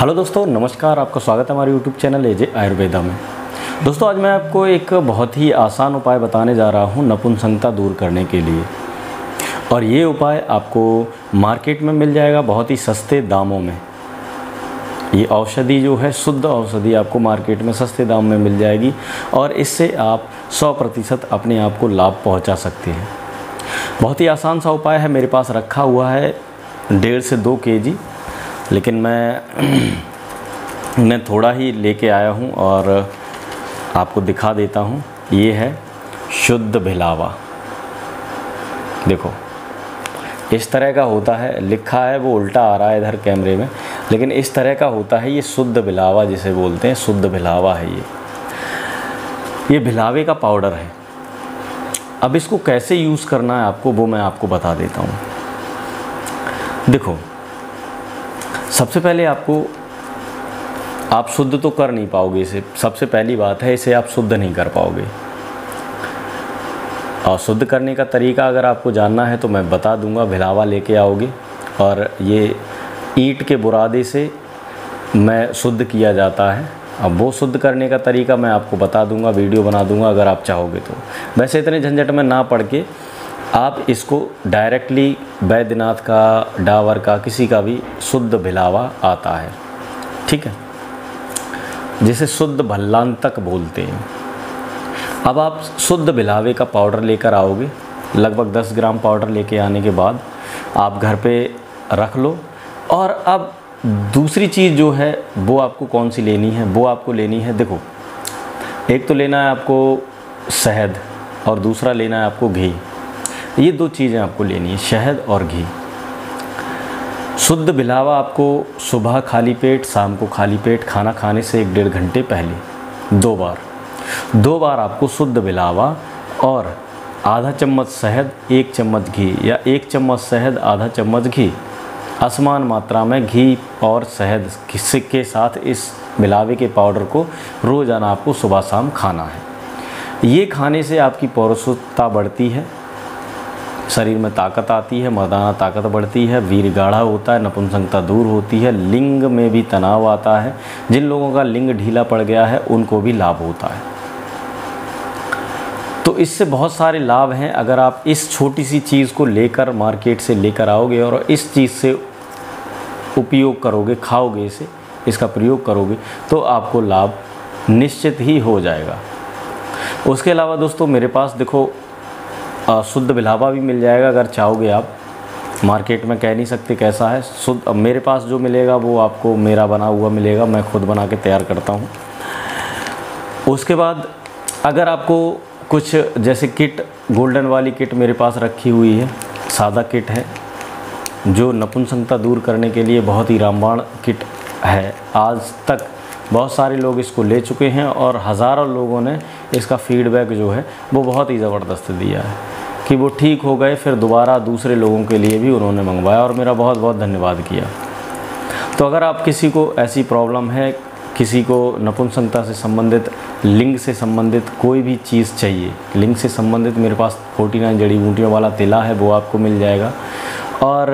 Hello दोस्तों, नमस्कार। आपका स्वागत है हमारे यूट्यूब चैनल एजे आयुर्वेदा में। दोस्तों, आज मैं आपको एक बहुत ही आसान उपाय बताने जा रहा हूं नपुंसकता दूर करने के लिए। और ये उपाय आपको मार्केट में मिल जाएगा बहुत ही सस्ते दामों में। ये औषधि जो है, शुद्ध औषधि आपको मार्केट में सस्ते दाम में मिल जाएगी और इससे आप 100% अपने आप को लाभ पहुंचा सकते हैं। बहुत ही आसान सा उपाय है। मेरे पास रखा हुआ है 1.5 से 2 kg, लेकिन मैं थोड़ा ही लेके आया हूँ और आपको दिखा देता हूँ। ये है शुद्ध भिलावा। देखो, इस तरह का होता है। लिखा है वो उल्टा आ रहा है इधर कैमरे में, लेकिन इस तरह का होता है। ये शुद्ध भिलावा जिसे बोलते हैं, शुद्ध भिलावा है ये भिलावे का पाउडर है। अब इसको कैसे यूज़ करना है आपको, वो मैं आपको बता देता हूँ। देखो, सबसे पहले आप शुद्ध तो कर नहीं पाओगे इसे। सबसे पहली बात है, इसे आप शुद्ध नहीं कर पाओगे। और शुद्ध करने का तरीका अगर आपको जानना है तो मैं बता दूंगा। भिलावा लेके आओगे और ये ईंट के बुरादे से मैं शुद्ध किया जाता है। अब वो शुद्ध करने का तरीका मैं आपको बता दूंगा, वीडियो बना दूंगा अगर आप चाहोगे तो। वैसे इतने झंझट में ना पड़ के आप इसको डायरेक्टली बैद्यनाथ का, डाबर का, किसी का भी शुद्ध भिलावा आता है, ठीक है, जिसे शुद्ध भल्लांतक बोलते हैं। अब आप शुद्ध भिलावे का पाउडर लेकर आओगे। लगभग 10 ग्राम पाउडर लेके आने के बाद आप घर पे रख लो। और अब दूसरी चीज़ जो है वो आपको कौन सी लेनी है, वो आपको लेनी है, देखो, एक तो लेना है आपको शहद और दूसरा लेना है आपको घी। ये 2 चीज़ें आपको लेनी है, शहद और घी। शुद्ध भिलावा आपको सुबह खाली पेट, शाम को खाली पेट, खाना खाने से 1-1.5 घंटे पहले 2 बार आपको शुद्ध भिलावा और आधा चम्मच शहद, 1 चम्मच घी, या 1 चम्मच शहद, आधा चम्मच घी, असमान मात्रा में घी और शहद के साथ इस भिलावे के पाउडर को रोज़ाना आपको सुबह शाम खाना है। ये खाने से आपकी पौरुषता बढ़ती है, शरीर में ताकत आती है, मर्दाना ताकत बढ़ती है, वीर गाढ़ा होता है, नपुंसकता दूर होती है, लिंग में भी तनाव आता है। जिन लोगों का लिंग ढीला पड़ गया है उनको भी लाभ होता है। तो इससे बहुत सारे लाभ हैं। अगर आप इस छोटी सी चीज़ को लेकर मार्केट से लेकर आओगे और इस चीज़ से उपयोग करोगे, खाओगे इसे, इसका प्रयोग करोगे, तो आपको लाभ निश्चित ही हो जाएगा। उसके अलावा दोस्तों, मेरे पास देखो शुद्ध भिलावा भी मिल जाएगा अगर चाहोगे आप। मार्केट में कह नहीं सकते कैसा है शुद्ध। अब मेरे पास जो मिलेगा वो आपको मेरा बना हुआ मिलेगा, मैं खुद बना के तैयार करता हूँ। उसके बाद अगर आपको कुछ जैसे किट, गोल्डन वाली किट मेरे पास रखी हुई है, सादा किट है जो नपुंसकता दूर करने के लिए बहुत ही रामबाण किट है। आज तक बहुत सारे लोग इसको ले चुके हैं और हज़ारों लोगों ने इसका फीडबैक जो है वो बहुत ही ज़बरदस्त दिया है कि वो ठीक हो गए। फिर दोबारा दूसरे लोगों के लिए भी उन्होंने मंगवाया और मेरा बहुत बहुत धन्यवाद किया। तो अगर आप किसी को ऐसी प्रॉब्लम है, किसी को नपुंसकता से संबंधित, लिंग से संबंधित कोई भी चीज़ चाहिए, लिंग से संबंधित मेरे पास 49 जड़ी बूटियों वाला तिला है, वो आपको मिल जाएगा। और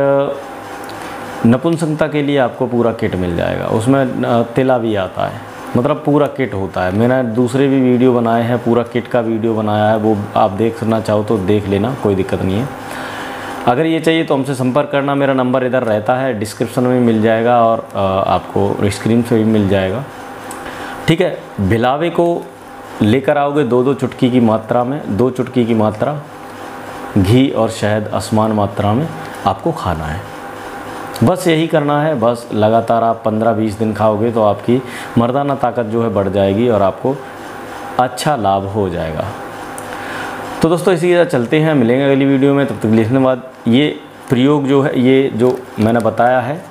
नपुंसकता के लिए आपको पूरा किट मिल जाएगा। उसमें तिला भी आता है, मतलब पूरा किट होता है। मैंने दूसरे भी वीडियो बनाए हैं, पूरा किट का वीडियो बनाया है, वो आप देखना चाहो तो देख लेना, कोई दिक्कत नहीं है। अगर ये चाहिए तो हमसे संपर्क करना। मेरा नंबर इधर रहता है, डिस्क्रिप्शन में मिल जाएगा और आपको स्क्रीन पे भी मिल जाएगा, ठीक है। भिलावे को लेकर आओगे 2-2 चुटकी की मात्रा में, 2 चुटकी की मात्रा घी और शहद असमान मात्रा में आपको खाना है। बस यही करना है। बस लगातार आप 15-20 दिन खाओगे तो आपकी मर्दाना ताकत जो है बढ़ जाएगी और आपको अच्छा लाभ हो जाएगा। तो दोस्तों, इसी तरह चलते हैं, मिलेंगे अगली वीडियो में। तब तक लिखने बाद ये प्रयोग जो है, ये जो मैंने बताया है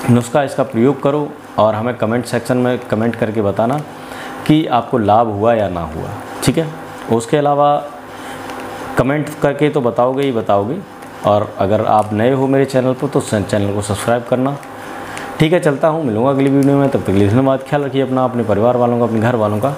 नुस्खा, इसका प्रयोग करो और हमें कमेंट सेक्शन में कमेंट करके बताना कि आपको लाभ हुआ या ना हुआ, ठीक है। उसके अलावा कमेंट करके तो बताओगे ही बताओगे। और अगर आप नए हो मेरे चैनल पर तो चैनल को सब्सक्राइब करना, ठीक है। चलता हूँ, मिलूँगा अगली वीडियो में। तब तक के लिए धन्यवाद। ख्याल रखिए अपना, अपने परिवार वालों का, अपने घर वालों का।